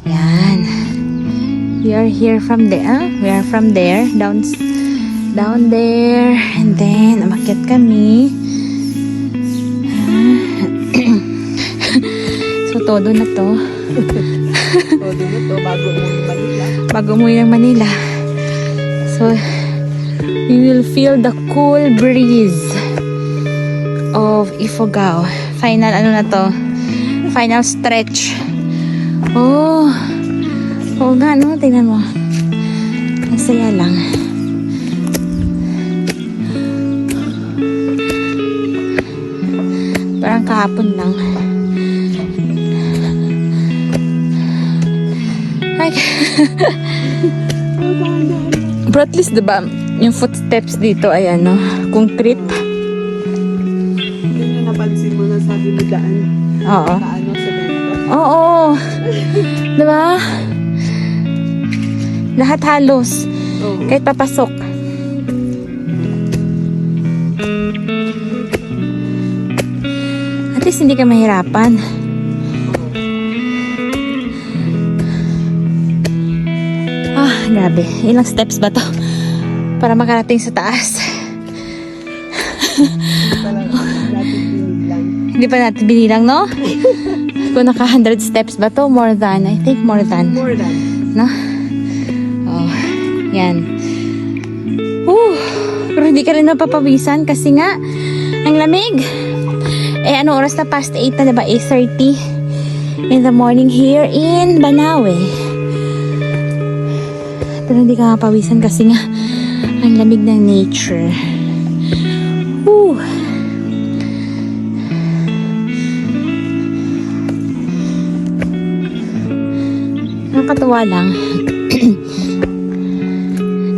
Yan. We are here from there. We are from there. Down there. And then, umakyat kami. So, todo na to. Todo na to, bago umuwi Manila. Bago umuwi ng Manila. So, we will feel the cool breeze of Ifugao. Final, ano na to? Final stretch. Oh. Oo nga, no? Tingnan mo. Ang saya lang. Parang kahapon lang. Ay. Pero at least, diba, yung footsteps dito ay ano, concrete. Yun yung napansin mo na sabi mo daan. Oo. Kaano sa bento. Oo. Diba? Lahat halos. Oo. Kahit papasok. At least hindi ka mahirapan. Ah, grabe. Ilang steps ba to? Para makarating sa taas. Hindi pa natin binilang, no? Kung naka 100 steps ba to? More than. I think more than. More than. No? Oh, yan. Pero hindi ka rin mapapawisan kasi nga, ang lamig. Eh, ano oras na? Past 8 na, diba? 8:30 in the morning here in Banawe. Pero hindi ka mapawisan kasi nga, ang lamig ng nature. Woo! Nakakatuwa lang.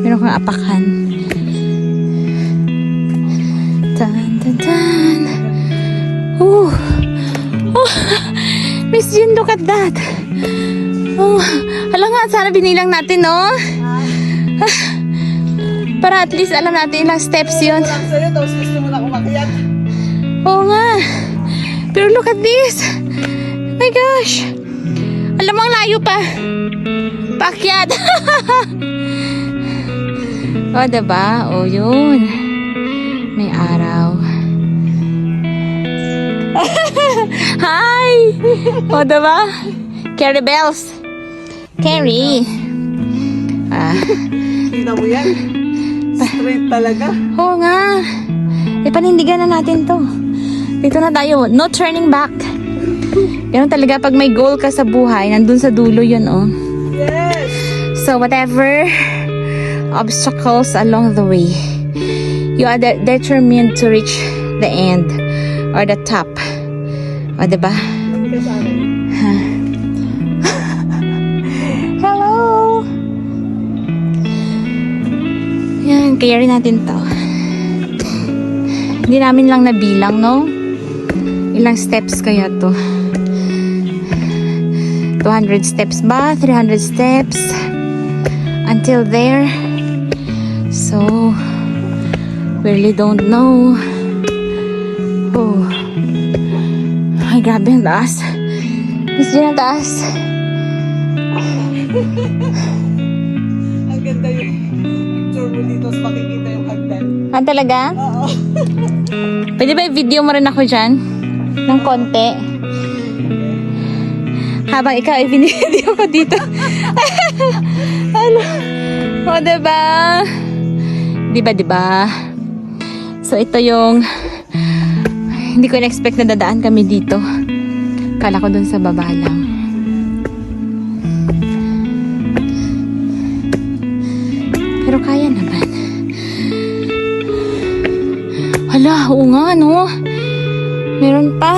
Meron kang apakan. Tan, tan, tan. Oh. Miss Jean, look at that. Oh. Hala nga, sana binilang natin, no? Para at least alam natin ilang steps yun. Walang sa'yo, tapos gusto mo na umakyat. Oo nga. Pero look at this. My gosh. Alam mo, ang layo pa. Paakyat. O, diba? O, yun. May araw. Hi! O, diba? Carry bells. Carry. Tingnan mo yan. Straight talaga. Oo nga. Ipanindigan na natin to. Dito na tayo. No turning back. Ganun talaga pag may goal ka sa buhay, nandun sa dulo yun, oh. Yes! So, whatever obstacles along the way, you are determined to reach the end or the top. O, diba? Kami ka sa akin. Hello! Yan, kaya rin natin to. Hindi namin lang nabilang, no? Ilang steps kaya to? 200 steps ba? 300 steps? Until there? So, we really don't know. Oh. Ay, grabe ang taas. Miss Jean, ang taas. Ang ganda yung picture mo dito, tapos makikita yung hagdan. Ah, talaga? Oo. Pwede ba i-video mo rin ako dyan? Ng konti? Habang ikaw i-video ko dito. Ano? O, diba? Diba? So, ito yung hindi ko in-expect na dadaan kami dito. Kala ko dun sa baba lang. Pero kaya naman. Hala, oo nga, no? Meron pa.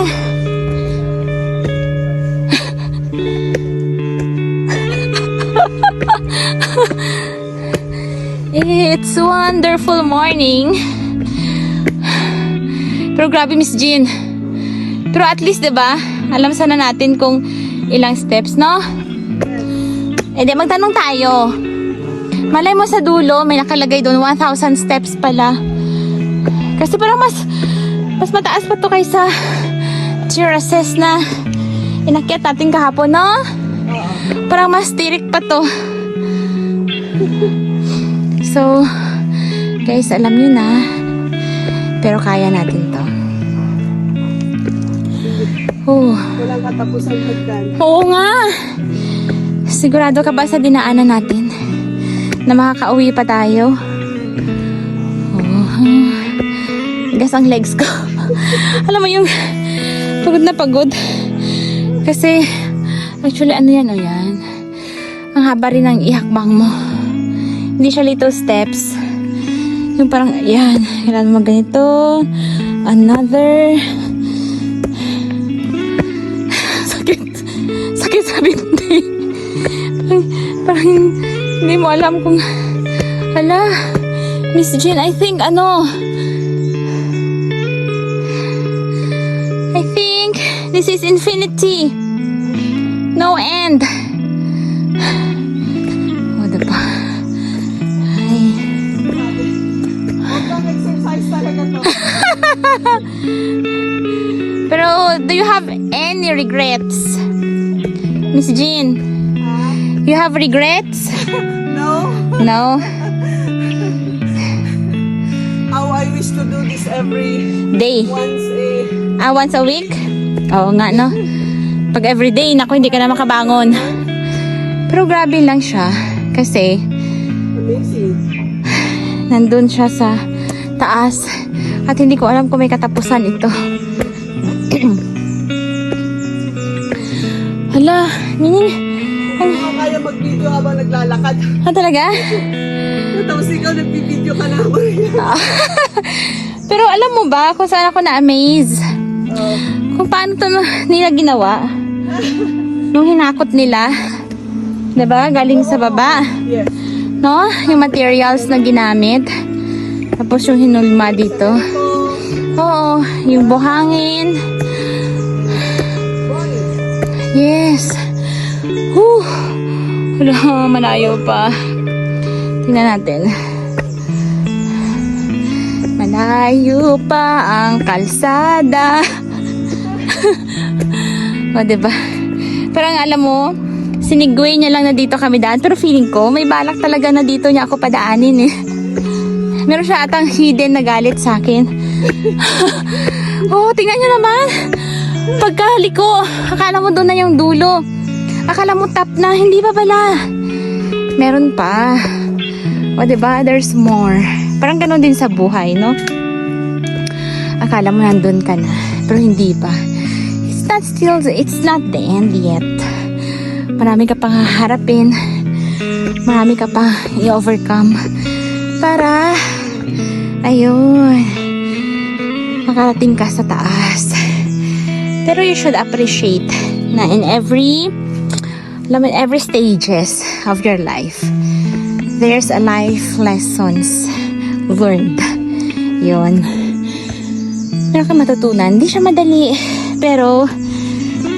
It's wonderful morning. Pero grabe, Miss Jean. Pero at least, diba? Alam sana natin kung ilang steps, no? Eh, di, magtanong tayo. Malay mo sa dulo, may nakalagay doon 1,000 steps pala. Kasi parang mas mataas pa to kaysa Chirases na inakyat natin kahapon, no? Oo. Parang mas tirik pa to. So, guys, alam nyo na. Pero kaya natin to. Oh. Walang katapusan hagdan. Oo nga. Sigurado ka ba sa dinaanan natin na makakauwi pa tayo? Oh. Gas ang legs ko. Alam mo yung pagod na pagod. Kasi actually ano yan o yan. Ang haba rin ng ihakbang mo. Hindi siya little steps. Yung parang yan. Kailangan mo ganito. Another. Sakit sa binti. Parang hindi mo alam kung hala, Miss Jean, I think this is infinity. No end. O, diba? Ay. Huwag exercise talaga to. Pero, do you have any regrets? Miss Jean, you have regrets? No? No? How I wish to do this every Day? once Once a week? Oo nga, no? Pag everyday, naku, hindi ka na makabangon. Pero grabe lang siya. Kasi, amazing. nandun siya sa taas. At hindi ko alam kung may katapusan ito. Hala, Nini. Hindi ko kaya mag-video habang naglalakad. Talaga? Tapos ikaw nagpi-video ka na ako. Pero alam mo ba kung saan ako na-amaze? Kung paano ito nila ginawa? Nung hinakot nila. Diba? Galing sa baba. Yes. No? Yung materials na ginamit. Tapos yung hinulma dito. Oo. Yung buhangin. Yes. Whew. Wala, malayo pa. Tingnan natin. Malayo pa ang kalsada. O, diba? Parang alam mo, sinigway niya lang na dito kami daan. Pero feeling ko, may balak talaga na dito niya ako padaanin eh. Meron siya atang hidden na galit sa akin. Oh, tingnan niyo naman. Pagkaliko, akala mo doon na yung dulo. Akala mo top na, hindi pa pala. Meron pa. O, diba? There's more. Parang ganun din sa buhay, no? Akala mo nandun ka na, pero hindi pa. It's not the end yet. Marami ka pang haharapin. Marami ka pang i-overcome. Para, ayun, makarating ka sa taas. Pero you should appreciate na in every stages of your life, there's a life lessons learned. Yun. Meron ka matutunan. Hindi siya madali, pero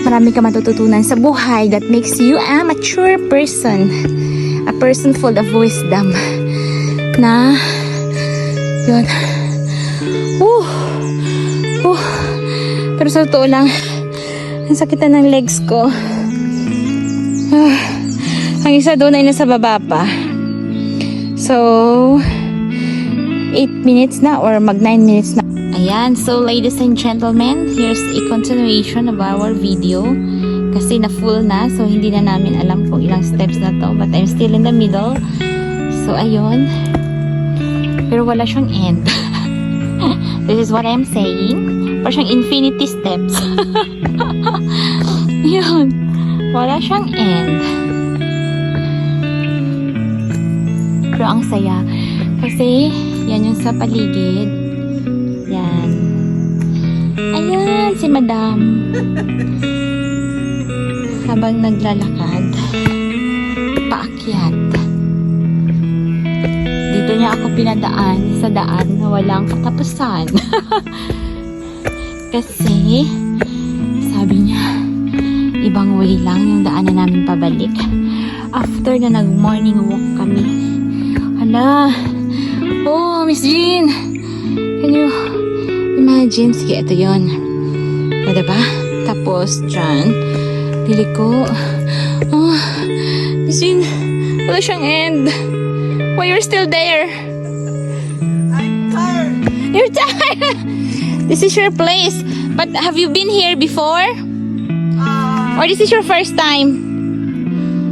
marami ka matututunan sa buhay that makes you a mature person. A person full of wisdom. Na, yun. Pero sa totoo lang, ang sakit na ng legs ko. Ang isa doon ay nasa baba pa. So, 8 minutes na or mag 9 minutes na. Ayan, so ladies and gentlemen, here's a continuation of our video. Kasi na full na, so hindi na namin alam kung ilang steps na to. But I'm still in the middle. So, ayun. Pero wala siyang end. This is what I'm saying. Parang siyang infinity steps. Yun. Wala siyang end. Pero ang saya. Kasi, yan yung sa paligid. Yan. Ayan, si Madam. Habang naglalakad, paakyat. Dito niya ako pinadaan sa daan na walang katapusan. Kasi, sabi niya, ibang way lang yung daanan namin pabalik. After na nag-morning walk kami. Hala. Oh, Miss Jean. Can you imagine? Sige, ito yun. O, diba? Tapos, dyan, dili ko. Oh, Jean, wala siyang end. Why you're still there? I'm tired. You're tired. This is your place. But have you been here before? Or this is your first time?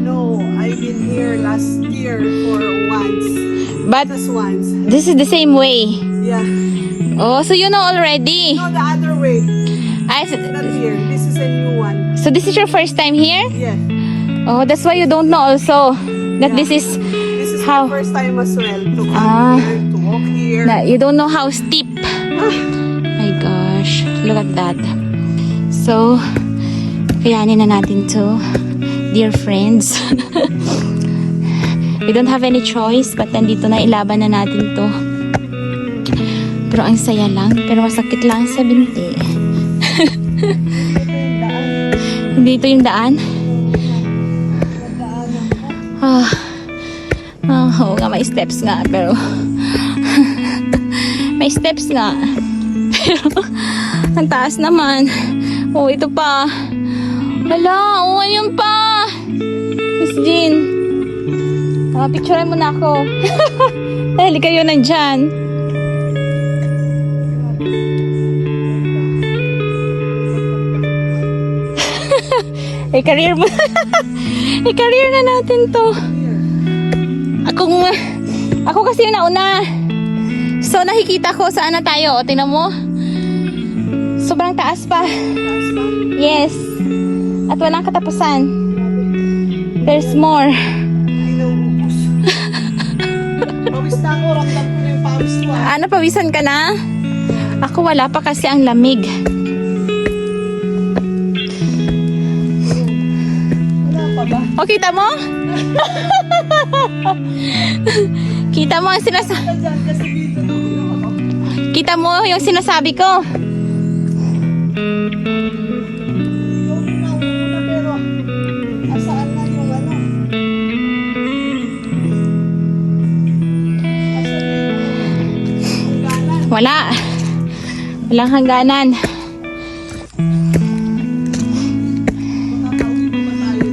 No, I've been here last year for once. But Just once. this is the same way. Yeah. Oh, so you know already. No, the other way. I, Not here. This is a new one. so this is your first time here? Yeah. Oh, that's why you don't know also that this is This is how my first time as well to come Ah. here, to walk here. na you don't know how steep. My gosh, look at that. So, kayanin na natin to, dear friends. We don't have any choice, but nandito na, ilaban na natin to. Pero ang saya lang, pero masakit lang sa binti. Dito yung daan. Oo nga, may steps nga, pero may steps nga. Pero ang taas naman. Oh, ito pa. Wala, oh, ayun pa. Miss Jean. Picturean mo na ako. Dahil kayo nandyan. I-career mo. I-career na natin to. Ako kasi yung nauna. So, nakikita ko saan na tayo. O, tingnan mo. Sobrang taas pa. Yes. At walang katapusan. There's more. Inuubos. Pawis na ako. Ramdam ko na yung pawis ko. Ano, pawisan ka na? Ako wala pa kasi ang lamig. Wala pa ba? O, kita mo? Kita mo ang sinasabi. Diyan, kasi dito na ako. Kita mo yung sinasabi ko. Yung nauna pero asaan na yung ano? Asaan na yung hangganan? Wala. Walang hangganan. Makakauwi pa ba tayo?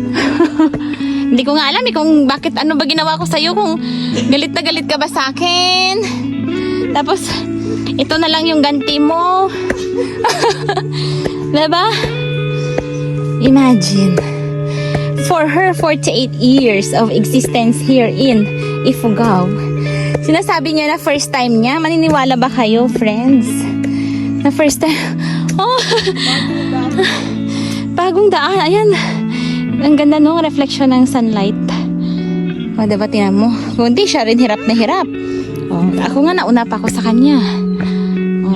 Hindi ko nga alam eh kung bakit ano ba ginawa ko sa'yo, kung galit na galit ka ba sa akin. Tapos, ito na lang yung ganti mo. Diba? Imagine. For her 48 years of existence here in Ifugao, sinasabi niya na first time niya. Maniniwala ba kayo, friends? Na first time. Oh! Bagong daan. Ayan. Ang ganda nung reflection ng sunlight. O, diba, tinan mo? Kundi siya rin hirap na hirap. O, ako nga nauna pa ako sa kanya. O.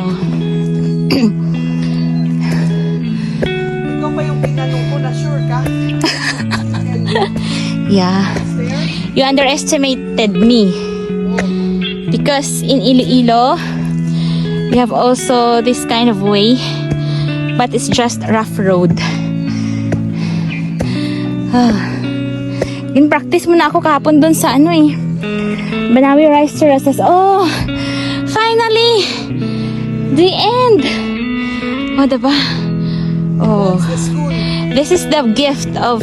Ikaw pa yung pinanong ko na sure ka? Yeah. There? You underestimated me. Because in Iloilo, we have also this kind of way. But it's just rough road. In-practice mo na ako kahapon dun sa ano eh. Banawi Rice Terraces. Oh! Finally! The end! Oh, diba? Oh. That's the school. This is the gift of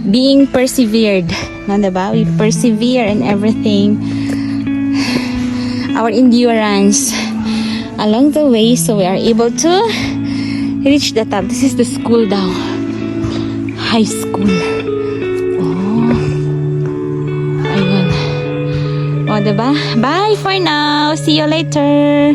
being persevered. No, diba? We persevere in everything. Our endurance along the way, so we are able to reach the top. This is the school daw. High school. Oh. Ayun. O, diba? Bye for now. See you later.